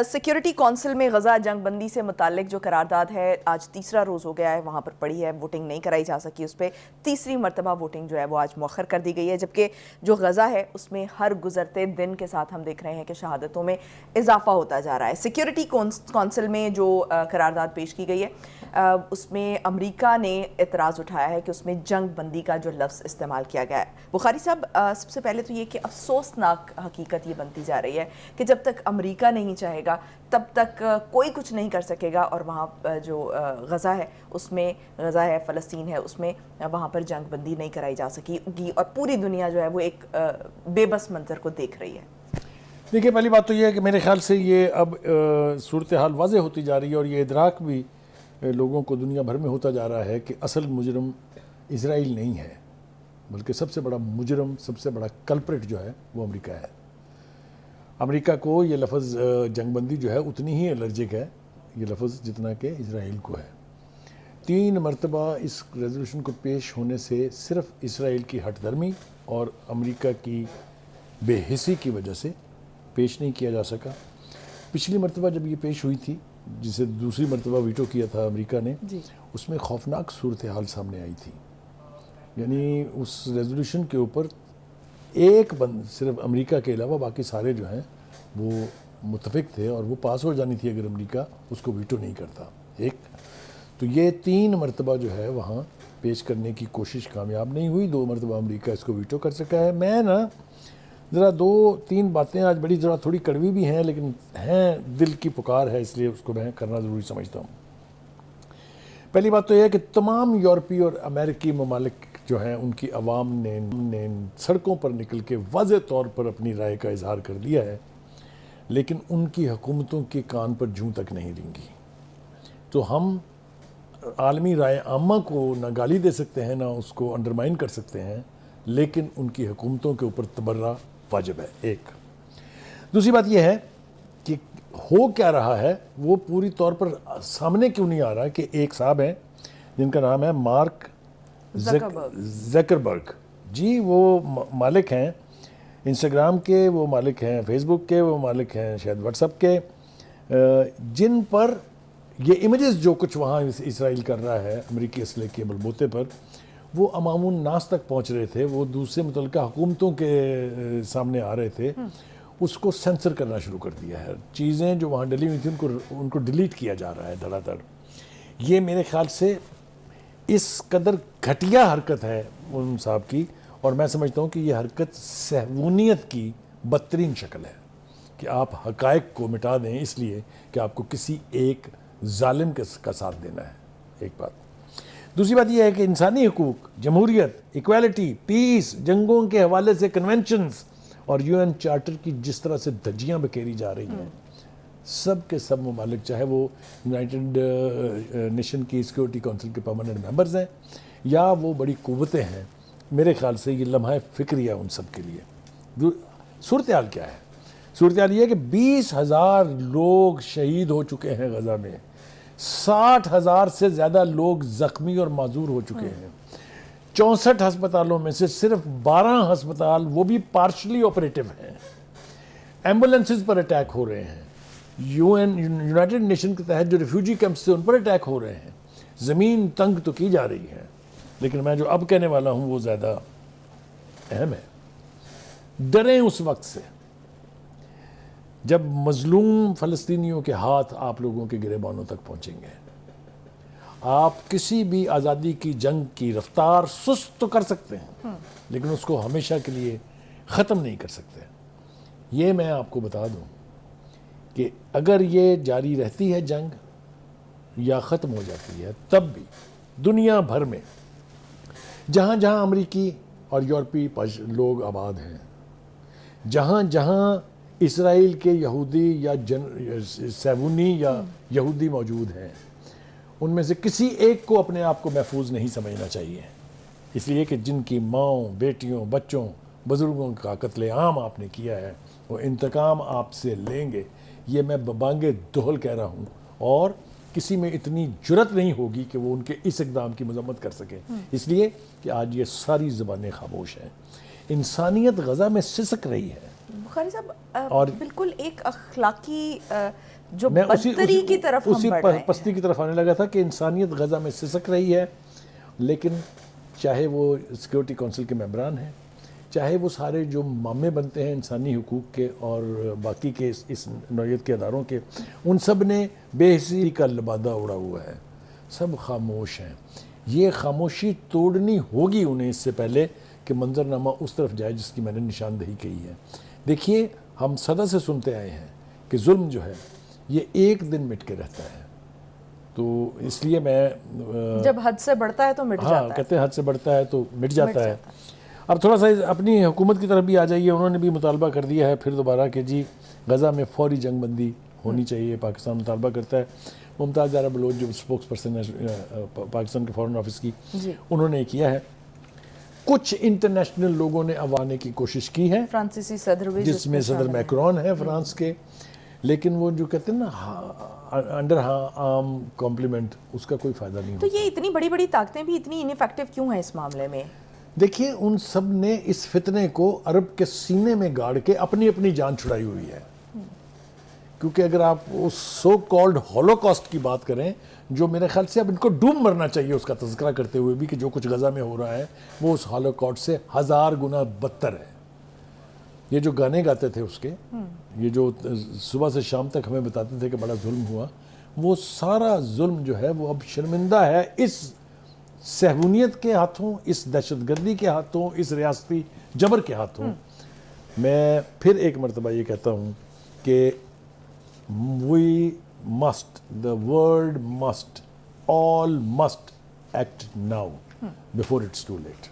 Security council میں غزہ جنگ بندی سے متعلق جو قرارداد ہے آج تیسرا روز ہو گیا ہے، وہاں پر پڑی ہے، ووٹنگ نہیں کرائی جا سکی، اس پہ تیسری مرتبہ ووٹنگ جو ہے وہ آج مؤخر کر دی گئی ہے، جبکہ جو غزہ ہے اس میں ہر گزرتے دن کے ساتھ ہم دیکھ رہے ہیں کہ شہادتوں میں اضافہ ہوتا جا رہا ہے۔ سیکیورٹی کونسل میں جو قرارداد پیش کی گئی ہے اس میں امریکہ نے اعتراض اٹھایا ہے کہ اس میں جنگ بندی کا جو لفظ استعمال کیا گیا ہے۔ بخاری صاحب، سب سے پہلے تو یہ کہ افسوسناک حقیقت یہ بنتی جا رہی ہے کہ جب تک امریکہ نہیں چاہے گا تب تک کوئی کچھ نہیں کر سکے گا، اور وہاں جو غزہ ہے اس میں، غزہ ہے، فلسطین ہے، اس میں وہاں پر جنگ بندی نہیں کرائی جا سکی گی، اور پوری دنیا جو ہے وہ ایک بے بس منظر کو دیکھ رہی ہے۔ دیکھیے، پہلی بات تو یہ ہے کہ میرے خیال سے یہ اب صورتحال واضح ہوتی جا رہی ہے، اور یہ ادراک بھی لوگوں کو دنیا بھر میں ہوتا جا رہا ہے کہ اصل مجرم اسرائیل نہیں ہے، بلکہ سب سے بڑا مجرم، سب سے بڑا کلپریٹ جو ہے وہ امریکہ ہے۔ امریکہ کو یہ لفظ جنگ بندی جو ہے اتنی ہی الرجک ہے یہ لفظ جتنا کہ اسرائیل کو ہے۔ 3 مرتبہ اس ریزولوشن کو پیش ہونے سے صرف اسرائیل کی ہٹ درمی اور امریکہ کی بے حسی کی وجہ سے پیش نہیں کیا جا سکا۔ پچھلی مرتبہ جب یہ پیش ہوئی تھی، جسے دوسری مرتبہ ویٹو کیا تھا امریکہ نے، اس میں خوفناک صورتحال سامنے آئی تھی۔ یعنی اس ریزولوشن کے اوپر ایک بند صرف امریکہ کے علاوہ باقی سارے جو ہیں وہ متفق تھے، اور وہ پاس ہو جانی تھی اگر امریکہ اس کو ویٹو نہیں کرتا۔ ایک تو یہ 3 مرتبہ جو ہے وہاں پیش کرنے کی کوشش کامیاب نہیں ہوئی، 2 مرتبہ امریکہ اس کو ویٹو کر سکا ہے۔ میں ذرا 2-3 باتیں آج بڑی ذرا تھوڑی کڑوی بھی ہیں، لیکن ہیں دل کی پکار ہے، اس لیے اس کو میں کرنا ضروری سمجھتا ہوں۔ پہلی بات تو یہ ہے کہ تمام یورپی اور امریکی ممالک جو ہیں ان کی عوام نے سڑکوں پر نکل کے واضح طور پر اپنی رائے کا اظہار کر دیا ہے، لیکن ان کی حکومتوں کے کان پر جوں تک نہیں رینگی۔ تو ہم عالمی رائے عامہ کو نہ گالی دے سکتے ہیں، نہ اس کو انڈرمائن کر سکتے ہیں، لیکن ان کی حکومتوں کے اوپر تبرہ واجب ہے۔ ایک دوسری بات یہ ہے کہ ہو کیا رہا ہے وہ پوری طور پر سامنے کیوں نہیں آ رہا کہ ایک صاحب ہیں جن کا نام ہے مارک زکربرگ جی، وہ مالک ہیں انسٹاگرام کے، وہ مالک ہیں فیس بک کے، وہ مالک ہیں شاید واٹس ایپ کے، جن پر یہ امیجز جو کچھ وہاں اسرائیل کر رہا ہے امریکی اسلحے کے بلبوتے پر، وہ عوام الناس تک پہنچ رہے تھے، وہ دوسرے متعلقہ حکومتوں کے سامنے آ رہے تھے۔ اس کو سینسر کرنا شروع کر دیا ہے، چیزیں جو وہاں ڈلی ہوئی تھیں ان کو ڈیلیٹ کیا جا رہا ہے دھڑا دھڑ۔ یہ میرے خیال سے اس قدر گھٹیا حرکت ہے ان صاحب کی، اور میں سمجھتا ہوں کہ یہ حرکت صہیونیت کی بدترین شکل ہے کہ آپ حقائق کو مٹا دیں اس لیے کہ آپ کو کسی ایک ظالم کا ساتھ دینا ہے۔ ایک بات۔ دوسری بات یہ ہے کہ انسانی حقوق، جمہوریت، ایکویلٹی، پیس، جنگوں کے حوالے سے کنونشنز اور UN چارٹر کی جس طرح سے دھجیاں بکھیری جا رہی ہیں، سب کے سب ممالک، چاہے وہ یونائٹڈ نیشن کی سیکیورٹی کونسل کے پرماننٹ ممبرز ہیں یا وہ بڑی قوتیں ہیں، میرے خیال سے یہ لمحہ فکری ہے ان سب کے لیے۔ صورتحال کیا ہے؟ صورتحال یہ ہے کہ 20,000 لوگ شہید ہو چکے ہیں غزہ میں، 60,000 سے زیادہ لوگ زخمی اور معذور ہو چکے ہیں۔ 64 ہسپتالوں میں سے صرف 12 ہسپتال وہ بھی پارشلی آپریٹو ہیں۔ ایمبولینسز پر اٹیک ہو رہے ہیں، یونائٹڈ نیشن کے تحت جو ریفیوجی کیمپس سے ان پر اٹیک ہو رہے ہیں۔ زمین تنگ تو کی جا رہی ہے، لیکن میں جو اب کہنے والا ہوں وہ زیادہ اہم ہے۔ ڈریں اس وقت سے جب مظلوم فلسطینیوں کے ہاتھ آپ لوگوں کے گریبانوں تک پہنچیں گے۔ آپ کسی بھی آزادی کی جنگ کی رفتار سست تو کر سکتے ہیں، لیکن اس کو ہمیشہ کے لیے ختم نہیں کر سکتے۔ یہ میں آپ کو بتا دوں کہ اگر یہ جاری رہتی ہے جنگ یا ختم ہو جاتی ہے، تب بھی دنیا بھر میں جہاں جہاں امریکی اور یورپی لوگ آباد ہیں، جہاں جہاں اسرائیل کے یہودی یا صہیونی یا یہودی موجود ہیں، ان میں سے کسی ایک کو اپنے آپ کو محفوظ نہیں سمجھنا چاہیے، اس لیے کہ جن کی ماؤں، بیٹیوں، بچوں، بزرگوں کا قتل عام آپ نے کیا ہے، وہ انتقام آپ سے لیں گے۔ یہ میں ببانگِ دہل کہہ رہا ہوں، اور کسی میں اتنی جرت نہیں ہوگی کہ وہ ان کے اس اقدام کی مذمت کر سکے، اس لیے کہ آج یہ ساری زبانیں خاموش ہیں۔ انسانیت غزہ میں سسک رہی ہے، بخاری صاحب اور بالکل ایک اخلاقی جو میں بدتری کی طرف ہم بڑھ رہے ہیں. پستی کی طرف آنے لگا تھا کہ انسانیت غزہ میں سسک رہی ہے، لیکن چاہے وہ سیکورٹی کونسل کے ممبران ہیں، چاہے وہ سارے جو مامے بنتے ہیں انسانی حقوق کے اور باقی کے اس نوعیت کے اداروں کے، ان سب نے بے حسی کا لبادہ اڑا ہوا ہے، سب خاموش ہیں. یہ خاموشی توڑنی ہوگی انہیں اس سے پہلے کہ منظرنامہ اس طرف جائے جس کی میں نے نشاندہی کی ہے. دیکھیے ہم صدا سے سنتے آئے ہیں کہ ظلم جو ہے یہ ایک دن مٹ کے رہتا ہے، تو اس لیے میں جب حد سے بڑھتا ہے تو مٹ جاتا ہے. کہتے ہیں حد سے بڑھتا ہے تو مٹ جاتا ہے. اب تھوڑا سا اپنی حکومت کی طرف بھی آ جائیے. انہوں نے بھی مطالبہ کر دیا ہے پھر دوبارہ کہ جی غزہ میں فوری جنگ بندی ہونی چاہیے. پاکستان مطالبہ کرتا ہے. ممتاز زہرا بلوچ جو اسپوکس پرسن ہے پاکستان کے فارن آفس کی، انہوں نے کیا ہے. کچھ انٹرنیشنل لوگوں نے آنے کی کوشش کی ہے، فرانسیسی صدر بھی جس میں صدر میکرون ہے فرانس کے، لیکن وہ جو کہتے ہیں نا انڈر عام کمپلیمنٹ، اس کا کوئی فائدہ نہیں تو ہوتا. یہ اتنی بڑی بڑی طاقتیں بھی اتنی انیفیکٹو کیوں ہیں اس معاملے میں؟ دیکھیے ان سب نے اس فتنے کو عرب کے سینے میں گاڑ کے اپنی اپنی جان چھڑائی ہوئی ہے. کیونکہ اگر آپ اس سو کالڈ ہولوکاسٹ کی بات کریں، جو میرے خیال سے اب ان کو ڈوب مرنا چاہیے اس کا تذکرہ کرتے ہوئے بھی، کہ جو کچھ غزہ میں ہو رہا ہے وہ اس ہولوکاسٹ سے 1000 گنا بدتر ہے. یہ جو گانے گاتے تھے اس کے، یہ جو صبح سے شام تک ہمیں بتاتے تھے کہ بڑا ظلم ہوا، وہ سارا ظلم جو ہے وہ اب شرمندہ ہے اس صہیونیت کے ہاتھوں، اس دہشت گردی کے ہاتھوں، اس ریاستی جبر کے ہاتھوں. میں پھر ایک مرتبہ یہ کہتا ہوں کہ the world must, all must act now before it's too late.